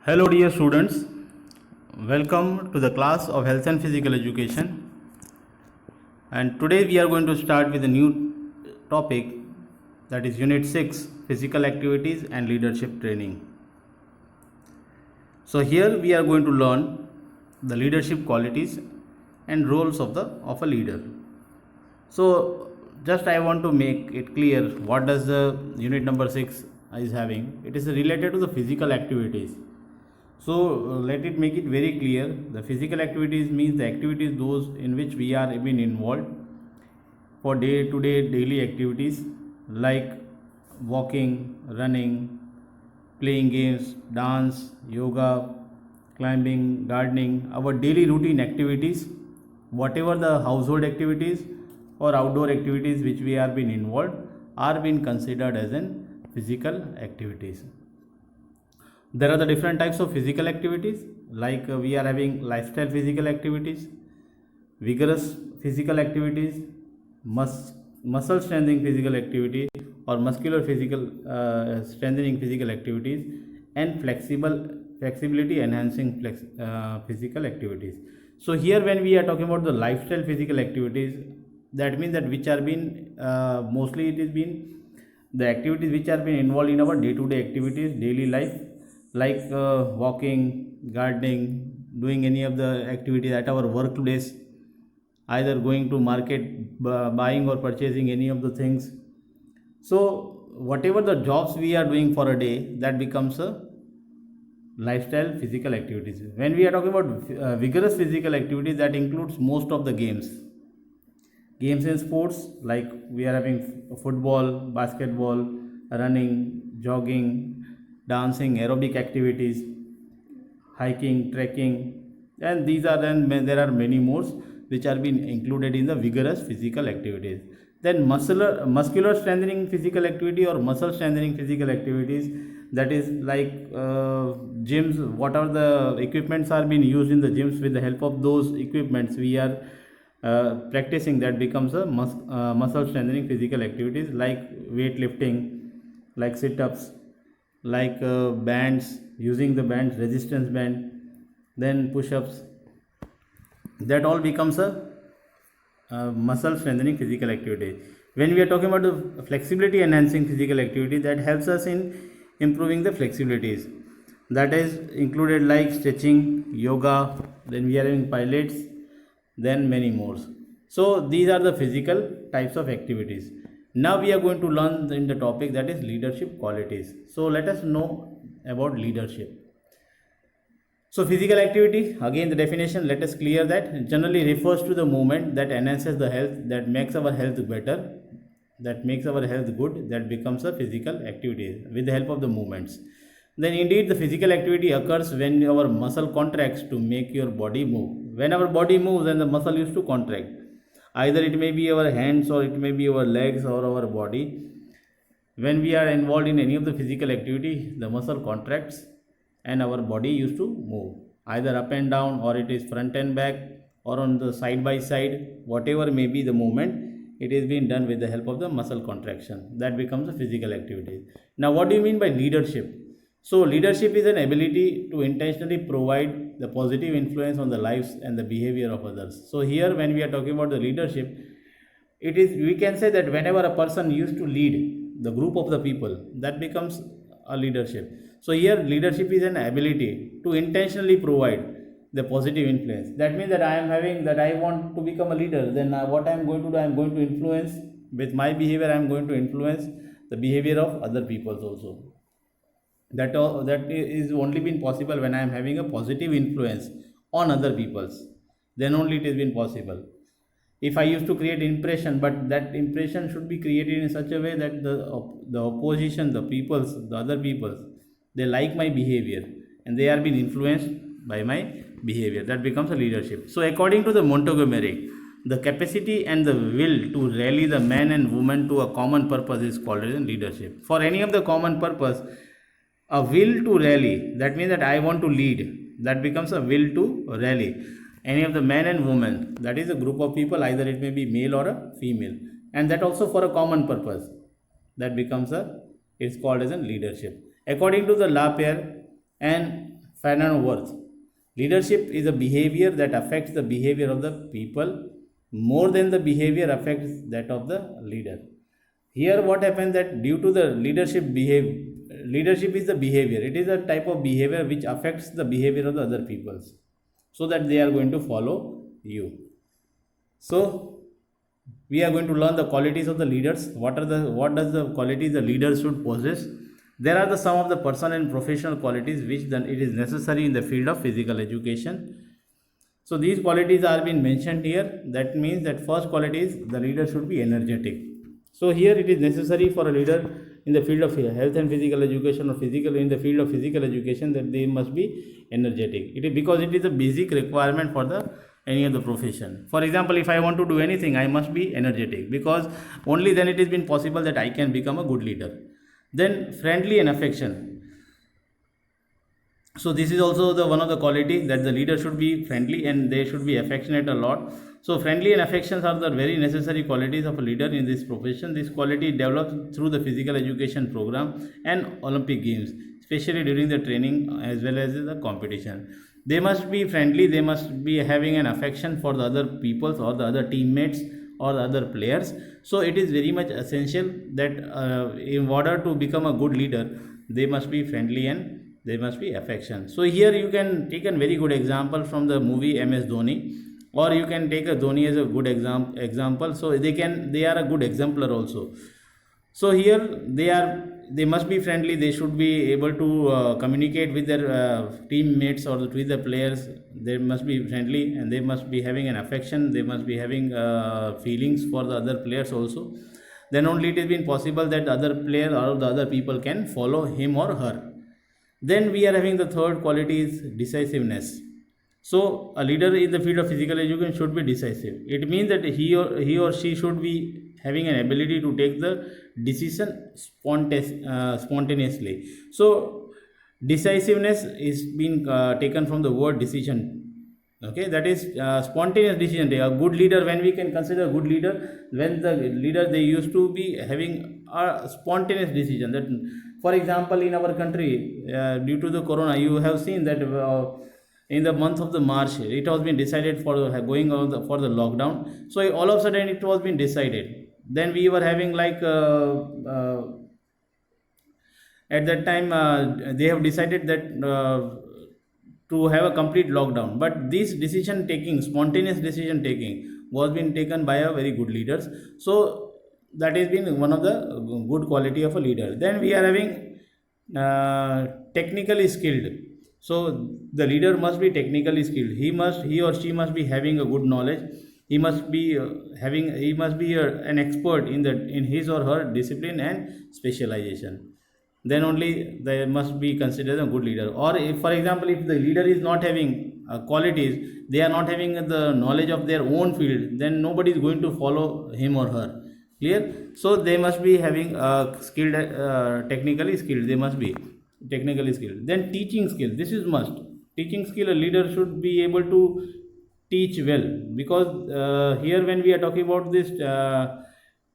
Hello dear students, welcome to the class of Health and Physical Education, and today we are going to start with a new topic, that is Unit 6 Physical Activities and Leadership Training. So here we are going to learn the leadership qualities and roles of a leader. So just I want to make it clear what does the unit number 6 is having. It is related to the physical activities. So let it make it very clear. The physical activities means the activities those in which we are being involved for day-to-day daily activities like walking, running, playing games, dance, yoga, climbing, gardening, our daily routine activities, whatever the household activities or outdoor activities which we are being involved are being considered as an physical activities. There are the different types of physical activities, like we are having lifestyle physical activities, vigorous physical activities, muscle strengthening physical activity or muscular physical strengthening physical activities, and flexibility enhancing physical activities. So here when we are talking about the lifestyle physical activities, that means that which are being mostly it is been the activities which are being involved in our day-to-day activities, daily life, like walking, gardening, doing any of the activities at our workplace, either going to market, buying or purchasing any of the things. So whatever the jobs we are doing for a day, that becomes a lifestyle physical activities. When we are talking about vigorous physical activities, that includes most of the games in sports, like we are having football, basketball, running, jogging, dancing, aerobic activities, hiking, trekking, and these are then there are many more which are being included in the vigorous physical activities. Then muscular strengthening physical activity or muscle strengthening physical activities, that is like gyms. What are the equipments are being used in the gyms? With the help of those equipments we are practicing, that becomes a muscle strengthening physical activities, like weightlifting, like sit-ups, like bands, using the bands, resistance band, then push-ups. That all becomes a muscle strengthening physical activity. When we are talking about the flexibility enhancing physical activity, that helps us in improving the flexibilities. That is included like stretching, yoga, then we are having pilates, then many more. So these are the physical types of activities. Now we are going to learn in the topic, that is leadership qualities. So let us know about leadership. So physical activity, again the definition, let us clear that, generally refers to the movement that enhances the health, that makes our health better, that makes our health good, that becomes a physical activity with the help of the movements. Then indeed the physical activity occurs when our muscle contracts to make your body move. When our body moves, then the muscle used to contract. Either it may be our hands or it may be our legs or our body. When we are involved in any of the physical activity, the muscle contracts and our body used to move either up and down, or it is front and back, or on the side by side, whatever may be the movement, it is being done with the help of the muscle contraction. That becomes a physical activity. Now what do you mean by leadership? So leadership is an ability to intentionally provide the positive influence on the lives and the behavior of others. So here when we are talking about the leadership, it is, we can say that whenever a person used to lead the group of the people, that becomes a leadership. So here leadership is an ability to intentionally provide the positive influence. That means that I am having, that I want to become a leader, then what I am going to do, I am going to influence with my behavior, I am going to influence the behavior of other people also. That is only been possible when I am having a positive influence on other people's, then only it has been possible. If I used to create impression, but that impression should be created in such a way that the opposition, the peoples, the other peoples, they like my behavior and they are being influenced by my behavior. That becomes a leadership. So according to the Montgomery, the capacity and the will to rally the man and woman to a common purpose is called as leadership. For any of the common purpose, a will to rally, that means that I want to lead, that becomes a will to rally any of the man and woman, that is a group of people, either it may be male or a female, and that also for a common purpose, that becomes a, it's called as a leadership. According to the LaPierre and Fernando Worth. Leadership is a behavior that affects the behavior of the people more than the behavior affects that of the leader. Here what happens that due to the leadership is the behavior. It is a type of behavior which affects the behavior of the other peoples, so that they are going to follow you. So we are going to learn the qualities of the leaders. What does the qualities the leaders should possess? There are the some of the personal and professional qualities which then it is necessary in the field of physical education. So these qualities are being mentioned here. That means that first quality is the leader should be energetic. So here it is necessary for a leader in the field of health and physical education, or in the field of physical education, that they must be energetic. It is because it is a basic requirement for the any of the profession. For example, if I want to do anything, I must be energetic, because only then it has been possible that I can become a good leader. Then friendly and affection. So this is also the one of the qualities, that the leader should be friendly and they should be affectionate a lot. So friendly and affections are the very necessary qualities of a leader in this profession. This quality develops through the physical education program and Olympic Games, especially during the training as well as the competition. They must be friendly, they must be having an affection for the other peoples or the other teammates or the other players. So it is very much essential that in order to become a good leader, they must be friendly and they must be affection. So here you can take a very good example from the movie MS Dhoni, or you can take a Dhoni as a good example. So they are a good exemplar also. So here they must be friendly. They should be able to communicate with their teammates or with the players. They must be friendly and they must be having an affection. They must be having feelings for the other players also. Then only it has been possible that other player or the other people can follow him or her. Then we are having the third quality is decisiveness. So a leader in the field of physical education should be decisive. It means that he or she should be having an ability to take the decision spontaneously. So decisiveness is being taken from the word decision. Okay, that is spontaneous decision. A good leader, when we can consider a good leader, when the leader they used to be having a spontaneous decision. That, for example, in our country, due to the corona, you have seen that in the month of the March, it was been decided for going on for the lockdown. So all of a sudden, it was been decided. Then we were having like at that time they have decided that to have a complete lockdown. But this decision taking, spontaneous decision taking, was been taken by a very good leaders. So that has been one of the good quality of a leader. Then we are having technically skilled. So the leader must be technically skilled. He or she must be having a good knowledge. He must be an expert in his or her discipline and specialization. Then only they must be considered a good leader. Or if, for example, if the leader is not having qualities, they are not having the knowledge of their own field, then nobody is going to follow him or her. Clear? So they must be having skilled, technically skilled. They must be technically skilled. Then teaching skill. This is must. Teaching skill, a leader should be able to teach well, because here when we are talking about this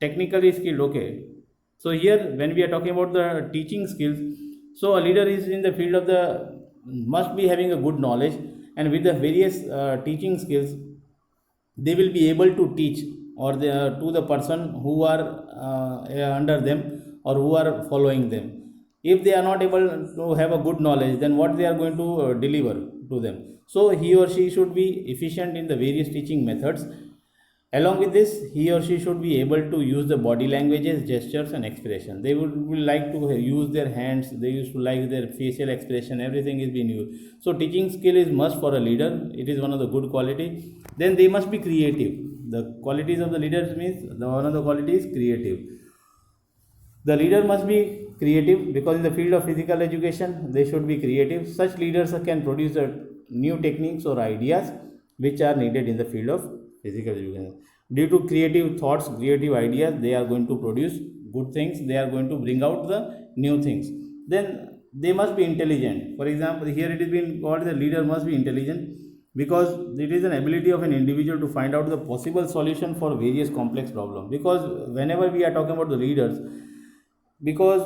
technically skilled, okay. So here when we are talking about the teaching skills, so a leader is in the field of the must be having a good knowledge, and with the various teaching skills, they will be able to teach or to the person who are under them or who are following them. If they are not able to have a good knowledge, then what they are going to deliver to them? So he or she should be efficient in the various teaching methods. Along with this, he or she should be able to use the body languages, gestures and expression. They would like to use their hands, they used to like their facial expression, everything is being used. So teaching skill is must for a leader. It is one of the good quality. Then they must be creative. The qualities of the leaders means one of the qualities is creative. The leader must be creative, because in the field of physical education, they should be creative. Such leaders can produce new techniques or ideas which are needed in the field of physical education. Due to creative thoughts, creative ideas, they are going to produce good things. They are going to bring out the new things. Then they must be intelligent. For example, here it is being called the leader must be intelligent, because it is an ability of an individual to find out the possible solution for various complex problems. Because whenever we are talking about the leaders, because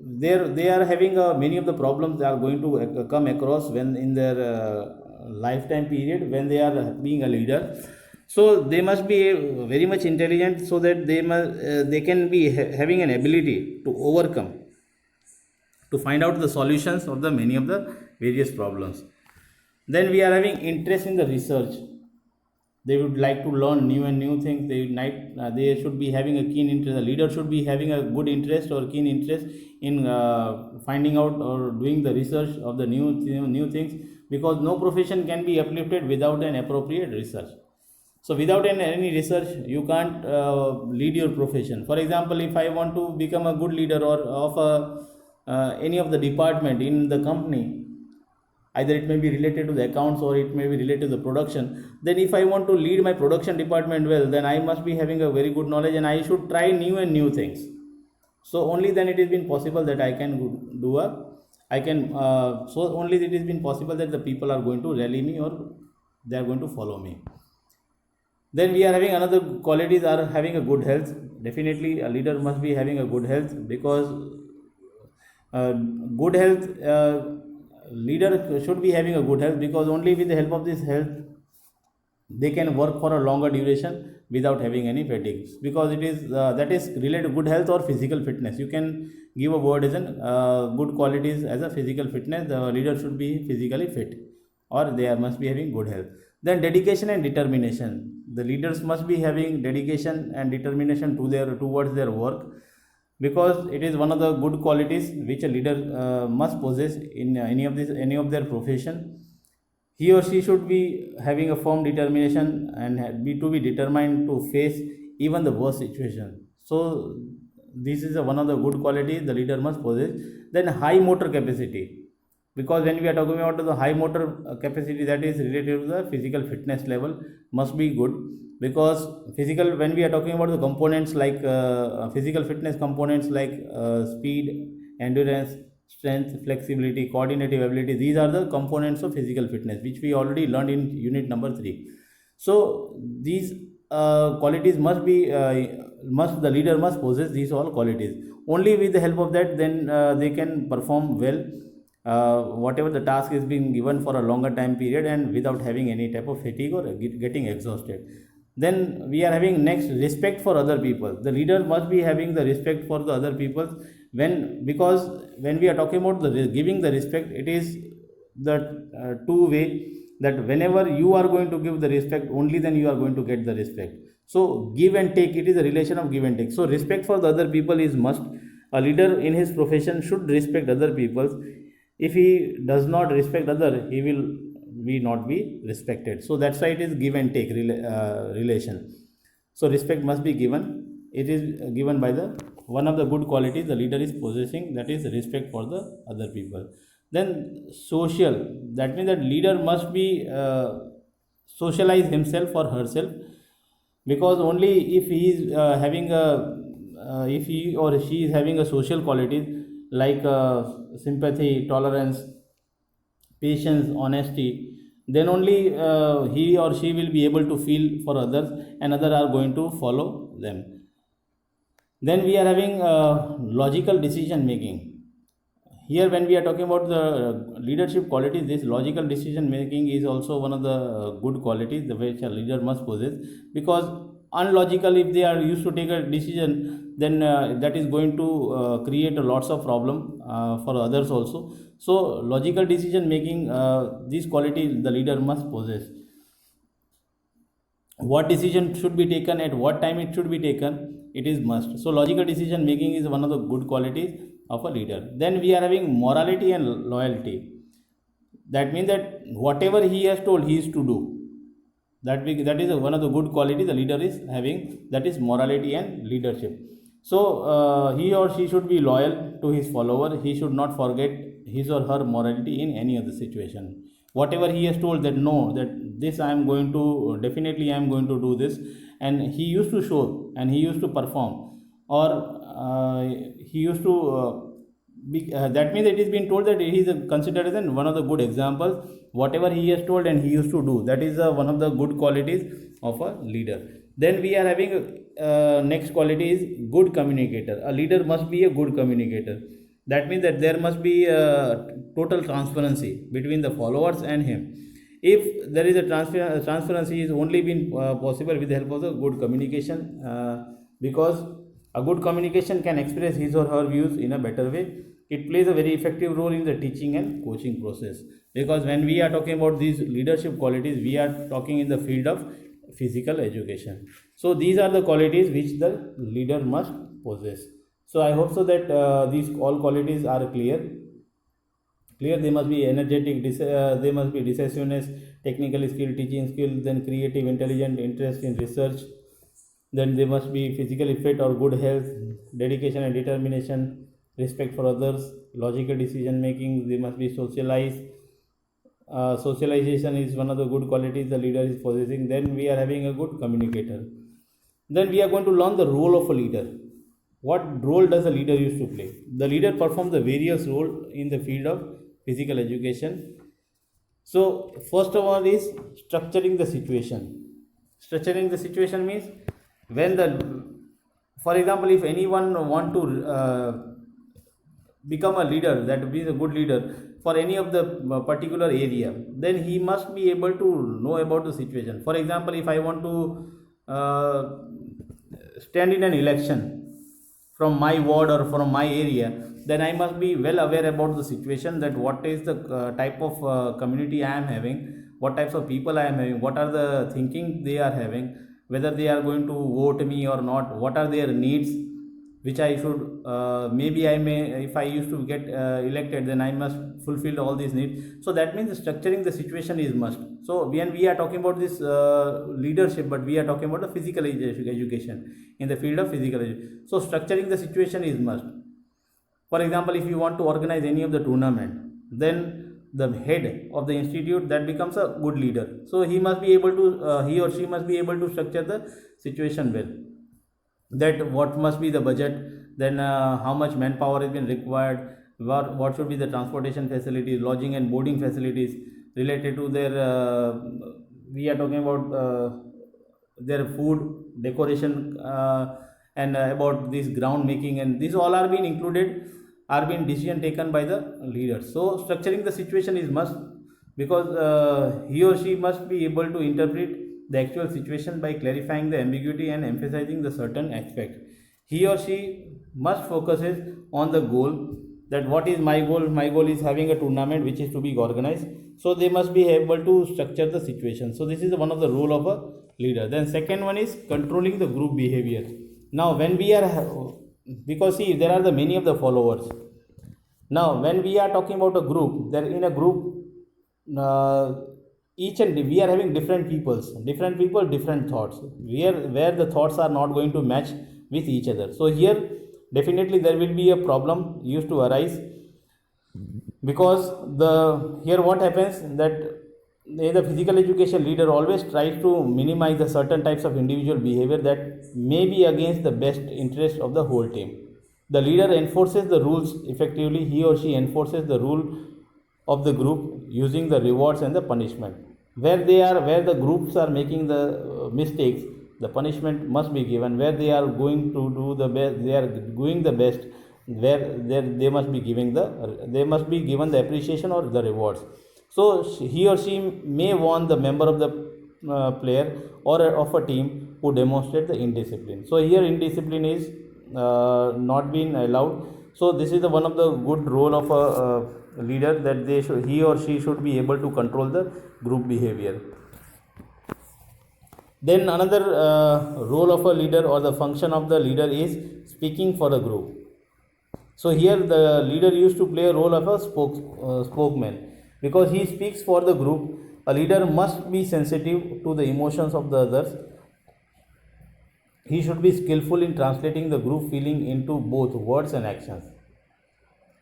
they are having many of the problems they are going to come across when in their lifetime period when they are being a leader. So they must be very much intelligent, so that they can be having an ability to overcome, to find out the solutions of the many of the various problems. Then we are having interest in the research. They would like to learn new and new things. They should be having a keen interest. The leader should be having a good interest or keen interest in finding out or doing the research of the new things, because no profession can be uplifted without an appropriate research. So without any research, you can't lead your profession. For example, if I want to become a good leader or of any of the department in the company, either it may be related to the accounts or it may be related to the production, then if I want to lead my production department well, then I must be having a very good knowledge and I should try new and new things. So only then it has been possible that I can so only it has been possible that the people are going to rally me or they are going to follow me. Then we are having another qualities are having a good health. Definitely a leader must be having a good health, because good health, leader should be having a good health, because only with the help of this health they can work for a longer duration without having any fatigues, because it is that is related to good health or physical fitness. You can give a word as an good qualities as a physical fitness. The leader should be physically fit or they must be having good health. Then dedication and determination. The leaders must be having dedication and determination towards their work, because it is one of the good qualities which a leader must possess in any of their profession. He or she should be having a firm determination and be determined to face even the worst situation. So this is one of the good qualities the leader must possess. Then high motor capacity, because when we are talking about the high motor capacity, that is related to the physical fitness level, must be good. Because when we are talking about the components like physical fitness components like speed, endurance, strength, flexibility, coordinative ability, these are the components of physical fitness which we already learned in unit number 3. So these qualities the leader must possess these all qualities. Only with the help of that, then they can perform well whatever the task is being given for a longer time period and without having any type of fatigue or getting exhausted. Then we are having next respect for other people. The leader must be having the respect for the other people, because when we are talking about giving the respect, it is the two way, that whenever you are going to give the respect, only then you are going to get the respect. So give and take, it is a relation of give and take. So respect for the other people is must. A leader in his profession should respect other people. If he does not respect other, he will not be respected. So that's why it is give and take relation. So respect must be given. It is given by the one of the good qualities the leader is possessing, that is respect for the other people. Then social, that means that leader must be socialize himself or herself, because only if he is having a if he or she is having a social qualities like sympathy, tolerance, patience, honesty, then only he or she will be able to feel for others and others are going to follow them. Then we are having logical decision making. Here when we are talking about the leadership qualities, this logical decision making is also one of the good qualities which a leader must possess, because unlogical, if they are used to take a decision, then that is going to create a lots of problem for others also. So logical decision making, these qualities the leader must possess. What decision should be taken, at what time it should be taken, it is must. So logical decision making is one of the good qualities of a leader. Then we are having morality and loyalty. That means that whatever he has told, he is to do. That is one of the good quality the leader is having, that is morality and leadership. So he or she should be loyal to his follower. He should not forget his or her morality in any other situation. Whatever he has told, that no, that this I am going to definitely I am going to do this, and he used to show and he used to perform, or he used to that means it is being told that he is considered as one of the good examples. Whatever he has told and he used to do, that is one of the good qualities of a leader. Then we are having next quality is good communicator. A leader must be a good communicator, That means that there must be total transparency between the followers and him. If there is a transparency is only been possible with the help of the good communication, because a good communication can express his or her views in a better way. It plays a very effective role in the teaching and coaching process, because when we are talking about these leadership qualities, we are talking in the field of physical education. So these are the qualities which the leader must possess. So I hope so that these all qualities are clear. They must be energetic, they must be decisiveness, technically skilled, teaching skill, then creative, intelligent, interest in research, then they must be physically fit or good health, dedication and determination, respect for others, logical decision making. They must be socialized. Socialization is one of the good qualities the leader is possessing. Then we are having a good communicator. Then we are going to learn the role of a leader. What role does a leader used to play? The leader performs the various role in the field of physical education. So first of all is structuring the situation. Structuring the situation means when the, for example, if anyone want to become a leader, that is a good leader for any of the particular area, then he must be able to know about the situation. For example, if I want to stand in an election from my ward or from my area, then I must be well aware about the situation, that what is the type of community I am having, what types of people I am having, what are the thinking they are having, whether they are going to vote me or not, what are their needs, which I should, maybe I may, if I used to get elected, then I must fulfill all these needs. So that means structuring the situation is must. So when we are talking about this leadership, but we are talking about the physical education, in the field of physical education. So structuring the situation is must. For example, if you want to organize any of the tournament, then the head of the institute, that becomes a good leader. So he must be able to, he or she must be able to structure the situation well, that what must be the budget, then how much manpower has been required, what should be the transportation facilities, lodging and boarding facilities related to their, we are talking about their food, decoration, and about this ground making, and these all are being included, are being decision taken by the leaders. So structuring the situation is must, because he or she must be able to interpret the actual situation by clarifying the ambiguity and emphasizing the certain aspect. He or she must focuses on the goal, that what is my goal. My goal is having a tournament which is to be organized. So they must be able to structure the situation. So this is one of the role of a leader. Then second one is controlling the group behavior. Now when we are, because see, there are the many of the followers. Now when we are talking about a group, there in a group, each and we are having different people, different thoughts, where the thoughts are not going to match with each other. So here definitely there will be a problem used to arise, because the here what happens, that the physical education leader always tries to minimize the certain types of individual behavior that may be against the best interest of the whole team. The leader enforces the rules effectively. He or she enforces the rule of the group using the rewards and the punishment. Where the groups are making the mistakes, the punishment must be given. Where they are going to do the best, they are doing the best, where they must be given the appreciation or the rewards. So he or she may warn the member of the player or of a team who demonstrate the indiscipline. So here indiscipline is not being allowed. So this is the one of the good role of a leader, that he or she should be able to control the group behavior. Then another role of a leader or the function of the leader is speaking for a group. So here the leader used to play a role of a spokesman, because he speaks for the group. A leader must be sensitive to the emotions of the others. He should be skillful in translating the group feeling into both words and actions,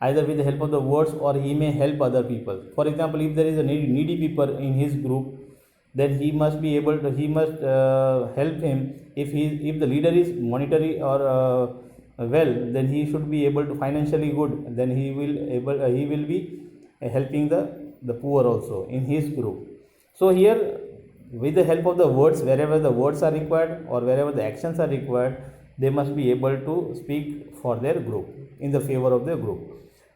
either with the help of the words, or he may help other people. For example, if there is a needy people in his group, then he must be able to, he must help him. If the leader is monetary or well, then he should be able to financially good, then he will be helping the poor also in his group. So here, with the help of the words, wherever the words are required or wherever the actions are required, they must be able to speak for their group, in the favor of their group.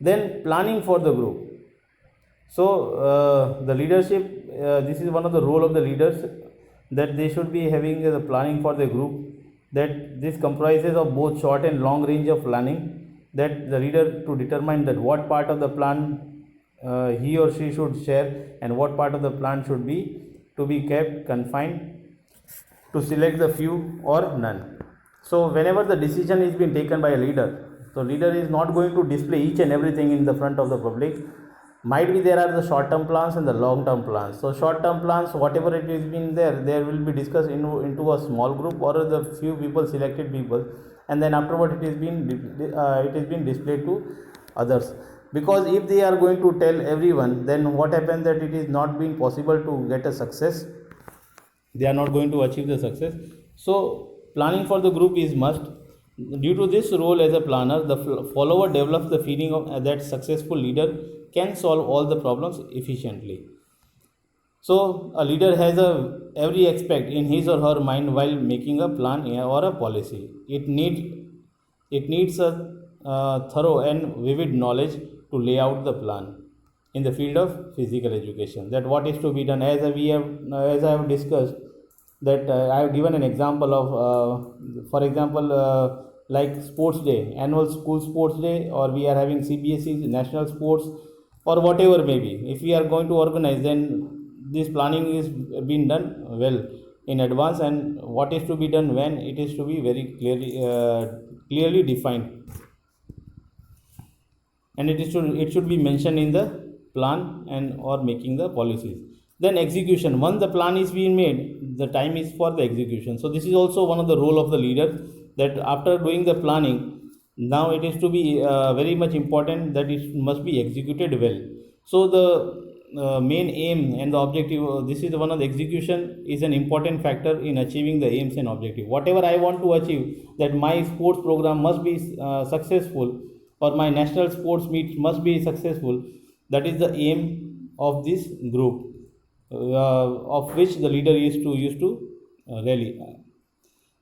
Then planning for the group. So the leadership, this is one of the role of the leaders, that they should be having the planning for the group, that this comprises of both short and long range of planning, that the leader to determine that what part of the plan he or she should share and what part of the plan should be to be kept confined, to select the few or none. So whenever the decision is being taken by a leader, so leader is not going to display each and everything in the front of the public. Might be there are the short term plans and the long term plans. So short term plans, whatever it is been there will be discussed into a small group or the few people, selected people, and then afterward it is been displayed to others. Because if they are going to tell everyone, then what happens that it is not being possible to get a success, they are not going to achieve the success. So planning for the group is must. Due to this role as a planner, the follower develops the feeling of that successful leader can solve all the problems efficiently. So a leader has every aspect in his or her mind while making a plan or a policy. It needs a thorough and vivid knowledge to lay out the plan in the field of physical education. That what is to be done, as I have discussed, that I have given an example of, for example, like sports day, annual school sports day, or we are having CBSE national sports, or whatever may be. If we are going to organize, then this planning is being done well in advance, and what is to be done when, it is to be very clearly defined, and it should be mentioned in the plan and or making the policies. Then execution, once the plan is being made, the time is for the execution. So this is also one of the role of the leader, that after doing the planning, now it is to be very much important that it must be executed well. So the main aim and the objective, this is one of the execution is an important factor in achieving the aims and objective. Whatever I want to achieve, that my sports program must be successful, or my national sports meet must be successful, that is the aim of this group, of which the leader used to rally.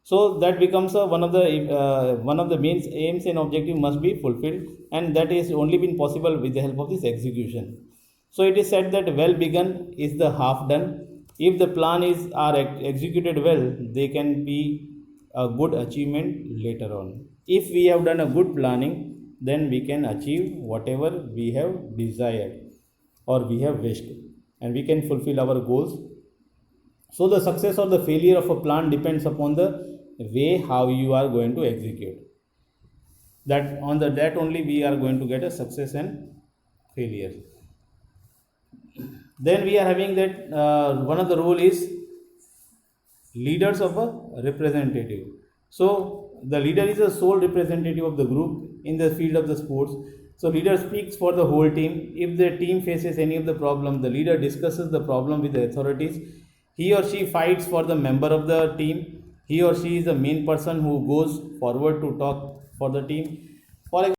So that becomes one of the main aims and objective must be fulfilled, and that is only been possible with the help of this execution. So it is said that well begun is the half done. If the plan are executed well, they can be a good achievement later on. If we have done a good planning, then we can achieve whatever we have desired or we have wished, and we can fulfill our goals. So the success or the failure of a plan depends upon the way how you are going to execute. That only we are going to get a success and failure. Then we are having that one of the role is leaders of a representative. So the leader is the sole representative of the group in the field of the sports. So leader speaks for the whole team. If the team faces any of the problem, the leader discusses the problem with the authorities. He or she fights for the member of the team. He or she is the main person who goes forward to talk for the team. For